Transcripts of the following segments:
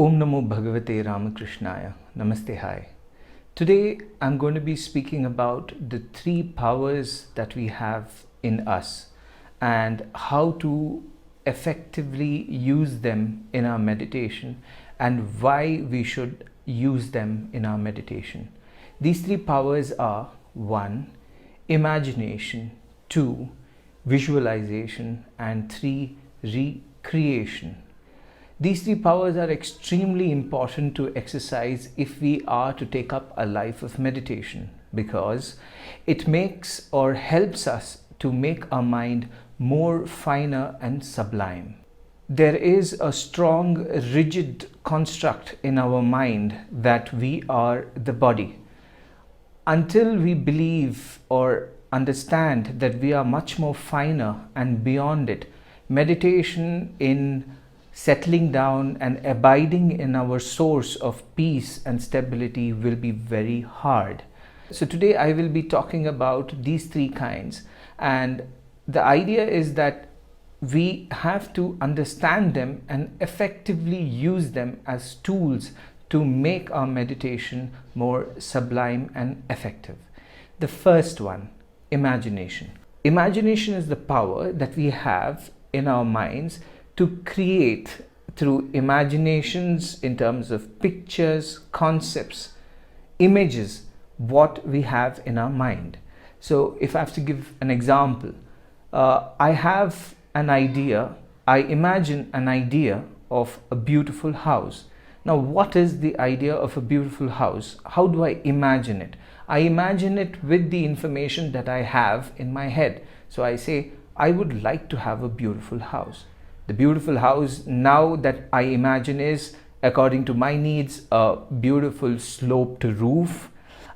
Om Namo Bhagavate Ramakrishnaya. Namaste. Hi. Today I'm going to be speaking about the three powers that we have in us and how to effectively use them in our meditation and why we should use them in our meditation. These three powers are 1. Imagination, 2. Visualization, and 3. Recreation. These three powers are extremely important to exercise if we are to take up a life of meditation, because it makes or helps us to make our mind more finer and sublime. There is a strong, rigid construct in our mind that we are the body. Until we believe or understand that we are much more finer and beyond it, meditation in settling down and abiding in our source of peace and stability will be very hard. So today I will be talking about these three kinds, and the idea is that we have to understand them and effectively use them as tools to make our meditation more sublime and effective. The first one, imagination. Imagination is the power that we have in our minds to create through imaginations in terms of pictures, concepts, images, what we have in our mind. So if I have to give an example, I have an idea, I imagine an idea of a beautiful house. Now, what is the idea of a beautiful house? How do I imagine it? I imagine it with the information that I have in my head. So I say, I would like to have a beautiful house. The beautiful house now that I imagine is, according to my needs, a beautiful sloped roof,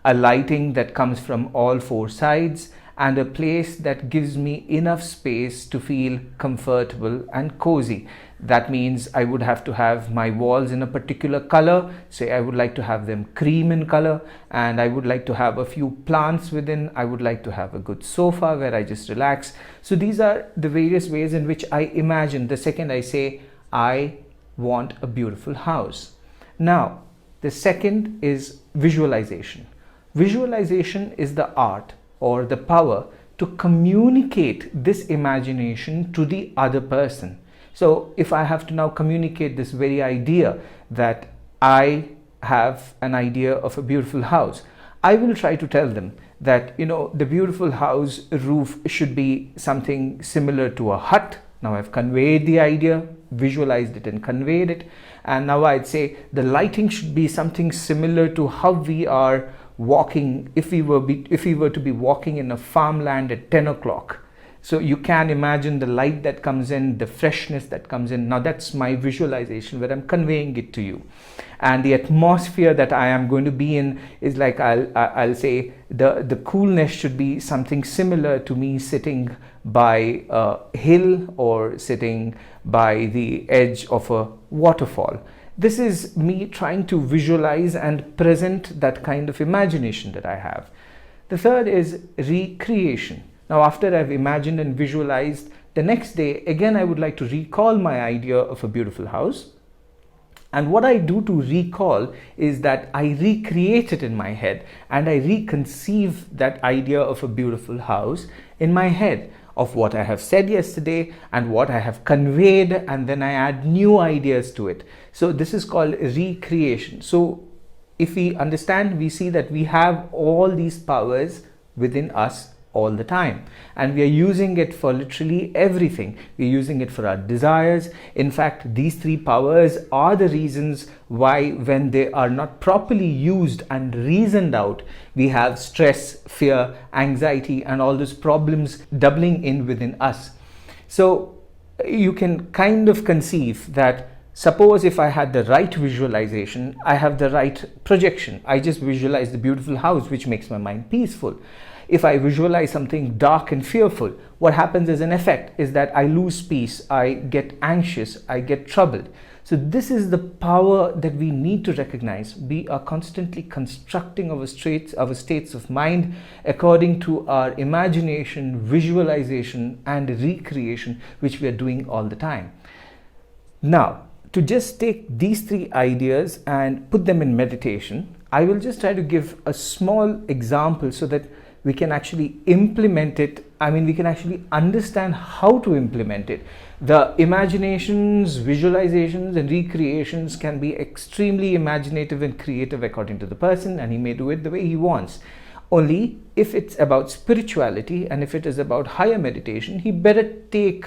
a lighting that comes from all four sides, and a place that gives me enough space to feel comfortable and cozy. That means I would have to have my walls in a particular color. Say I would like to have them cream in color, and I would like to have a few plants within. I would like to have a good sofa where I just relax. So these are the various ways in which I imagine the second I say I want a beautiful house. Now, the second is visualization. Visualization is the art or the power to communicate this imagination to the other person. So if I have to now communicate this very idea that I have an idea of a beautiful house, I will try to tell them that, the beautiful house roof should be something similar to a hut. Now I've conveyed the idea, visualized it and conveyed it. And now I'd say the lighting should be something similar to how we are walking if we were to be walking in a farmland at 10 o'clock. So you can imagine the light that comes in, the freshness that comes in. Now that's my visualization where I'm conveying it to you. And the atmosphere that I am going to be in is like, I'll say the coolness should be something similar to me sitting by a hill or sitting by the edge of a waterfall. This is me trying to visualize and present that kind of imagination that I have. The third is recreation. Now, after I've imagined and visualized, the next day, again, I would like to recall my idea of a beautiful house. And what I do to recall is that I recreate it in my head and I reconceive that idea of a beautiful house in my head of what I have said yesterday and what I have conveyed, and then I add new ideas to it. So this is called recreation. So if we understand, we see that we have all these powers within us all the time, and we are using it for literally everything. We're using it for our desires. In fact, these three powers are the reasons why, when they are not properly used and reasoned out, we have stress, fear, anxiety, and all those problems doubling in within us. So you can kind of conceive that, suppose if I had the right visualization, I have the right projection. I just visualize the beautiful house, which makes my mind peaceful. If I visualize something dark and fearful, what happens as an effect is that I lose peace, I get anxious, I get troubled. So this is the power that we need to recognize. We are constantly constructing our states of mind according to our imagination, visualization, and recreation, which we are doing all the time. Now, to just take these three ideas and put them in meditation, I will just try to give a small example so that we can actually implement it. I mean, we can actually understand how to implement it. The imaginations, visualizations, and recreations can be extremely imaginative and creative according to the person, and he may do it the way he wants. Only if it's about spirituality and if it is about higher meditation, he better take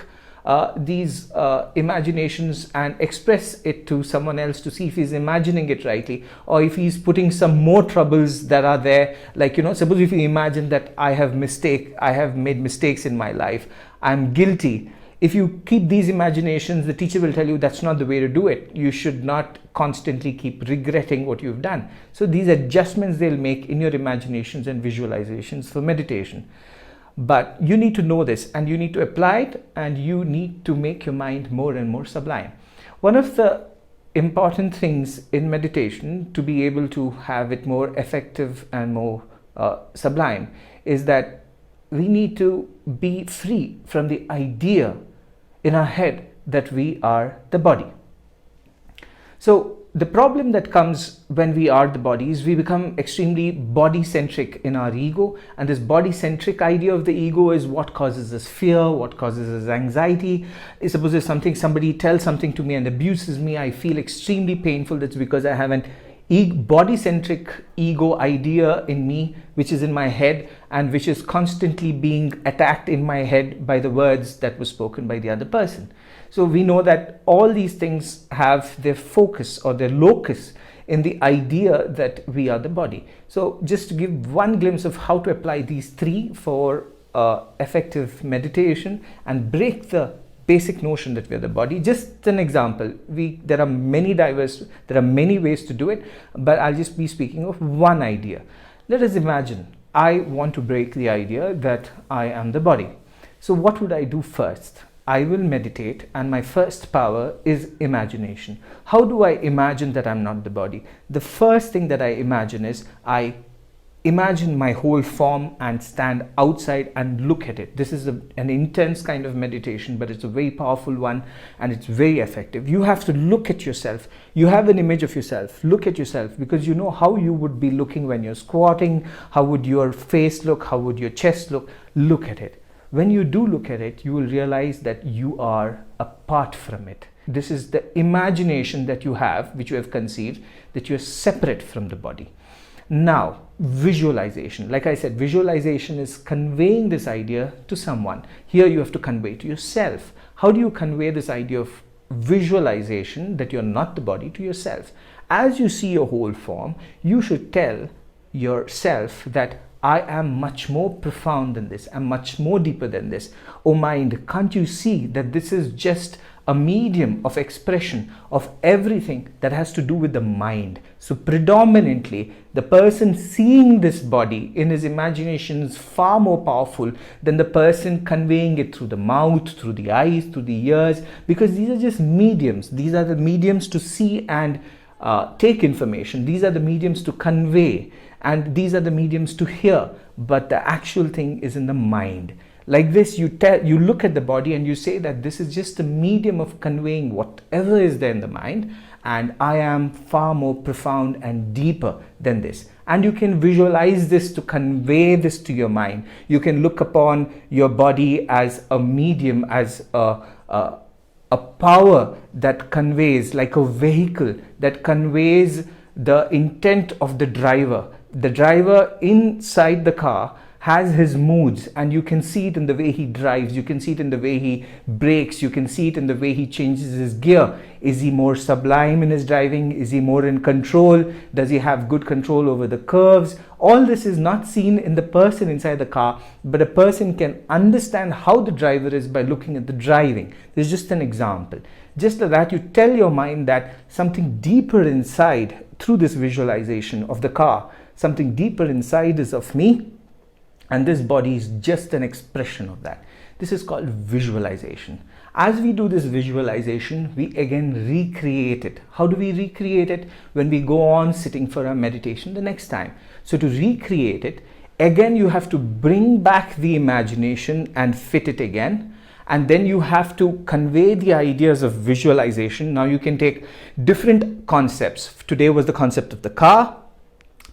these imaginations and express it to someone else to see if he's imagining it rightly, or if he's putting some more troubles that are there. Like, suppose if you imagine that I have made mistakes in my life, I'm guilty. If you keep these imaginations, the teacher will tell you that's not the way to do it. You should not constantly keep regretting what you've done. So these adjustments they'll make in your imaginations and visualizations for meditation. But you need to know this, and you need to apply it, and you need to make your mind more and more sublime. One of the important things in meditation to be able to have it more effective and more sublime is that we need to be free from the idea in our head that we are the body. So the problem that comes when we are the body is we become extremely body-centric in our ego, and this body-centric idea of the ego is what causes us fear, what causes us anxiety. Suppose if somebody tells something to me and abuses me, I feel extremely painful. That's because I have an body-centric ego idea in me, which is in my head and which is constantly being attacked in my head by the words that were spoken by the other person. So we know that all these things have their focus or their locus in the idea that we are the body. So just to give one glimpse of how to apply these three for effective meditation and break the basic notion that we are the body. Just an example. There are many ways to do it, but I'll just be speaking of one idea. Let us imagine I want to break the idea that I am the body. So what would I do first? I will meditate, and my first power is imagination. How do I imagine that I'm not the body? The first thing that I imagine is I imagine my whole form and stand outside and look at it. This is an intense kind of meditation, but it's a very powerful one and it's very effective. You have to look at yourself. You have an image of yourself. Look at yourself, because you know how you would be looking when you're squatting. How would your face look? How would your chest look? Look at it. When you do look at it, you will realize that you are apart from it. This is the imagination that you have, which you have conceived, that you're separate from the body. Now, visualization. Like I said, visualization is conveying this idea to someone. Here you have to convey to yourself. How do you convey this idea of visualization that you're not the body to yourself? As you see your whole form, you should tell yourself that I am much more profound than this. I'm much more deeper than this. Oh mind, can't you see that this is just a medium of expression of everything that has to do with the mind? So predominantly, the person seeing this body in his imagination is far more powerful than the person conveying it through the mouth, through the eyes, through the ears, because these are just mediums. These are the mediums to see and take information. These are the mediums to convey, and these are the mediums to hear, but the actual thing is in the mind. Like this, you look at the body and you say that this is just a medium of conveying whatever is there in the mind, and I am far more profound and deeper than this. And you can visualize this to convey this to your mind. You can look upon your body as a medium, as a power that conveys, like a vehicle that conveys the intent of the driver. The driver inside the car has his moods, and you can see it in the way he drives. You can see it in the way he brakes. You can see it in the way he changes his gear. Is he more sublime in his driving? Is he more in control? Does he have good control over the curves? All this is not seen in the person inside the car, but a person can understand how the driver is by looking at the driving. This is just an example. Just like that, you tell your mind that something deeper inside, through this visualization of the car, something deeper inside is of me, and this body is just an expression of that. This is called visualization. As we do this visualization, we again recreate it. How do we recreate it? When we go on sitting for our meditation the next time. So to recreate it, again you have to bring back the imagination and fit it again. And then you have to convey the ideas of visualization. Now you can take different concepts. Today was the concept of the car.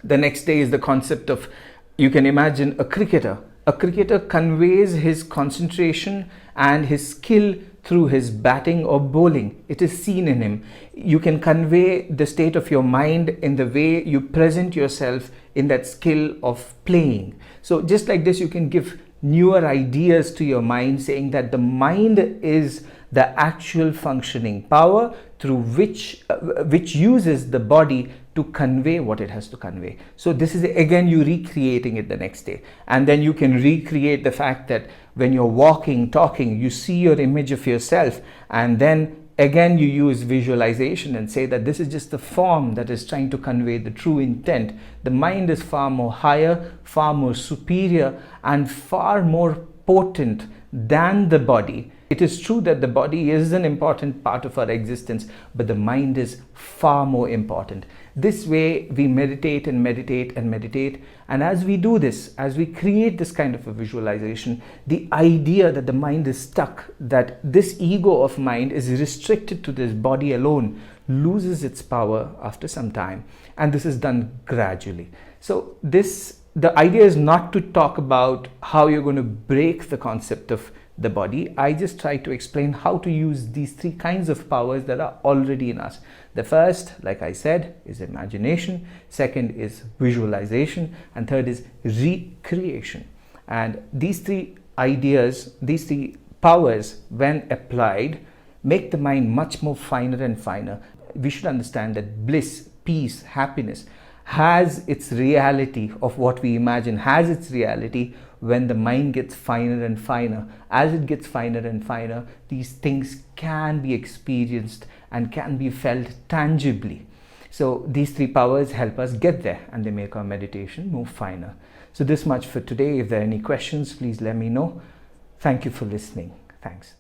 The next day is the concept of, you can imagine a cricketer. A cricketer conveys his concentration and his skill through his batting or bowling. It is seen in him. You can convey the state of your mind in the way you present yourself in that skill of playing. So just like this, you can give newer ideas to your mind, saying that the mind is the actual functioning power through which uses the body to convey what it has to convey. So this is again you recreating it the next day, and then you can recreate the fact that when you're walking, talking, you see your image of yourself, and then again you use visualization and say that this is just the form that is trying to convey the true intent. The mind is far more higher, far more superior, and far more potent than the body. It is true that the body is an important part of our existence, but the mind is far more important. This way we meditate and meditate and meditate, and as we do this, as we create this kind of a visualization, the idea that the mind is stuck, that this ego of mind is restricted to this body alone, loses its power after some time. And this is done gradually. So the idea is not to talk about how you're going to break the concept of the body. I just try to explain how to use these three kinds of powers that are already in us. The first, like I said, is imagination. Second is visualization. And third is recreation. And these three ideas, these three powers, when applied, make the mind much more finer and finer. We should understand that bliss, peace, happiness has its reality of what we imagine, has its reality when the mind gets finer and finer. As it gets finer and finer, these things can be experienced and can be felt tangibly. So these three powers help us get there, and they make our meditation more finer. So this much for today. If there are any questions, please let me know. Thank you for listening. Thanks.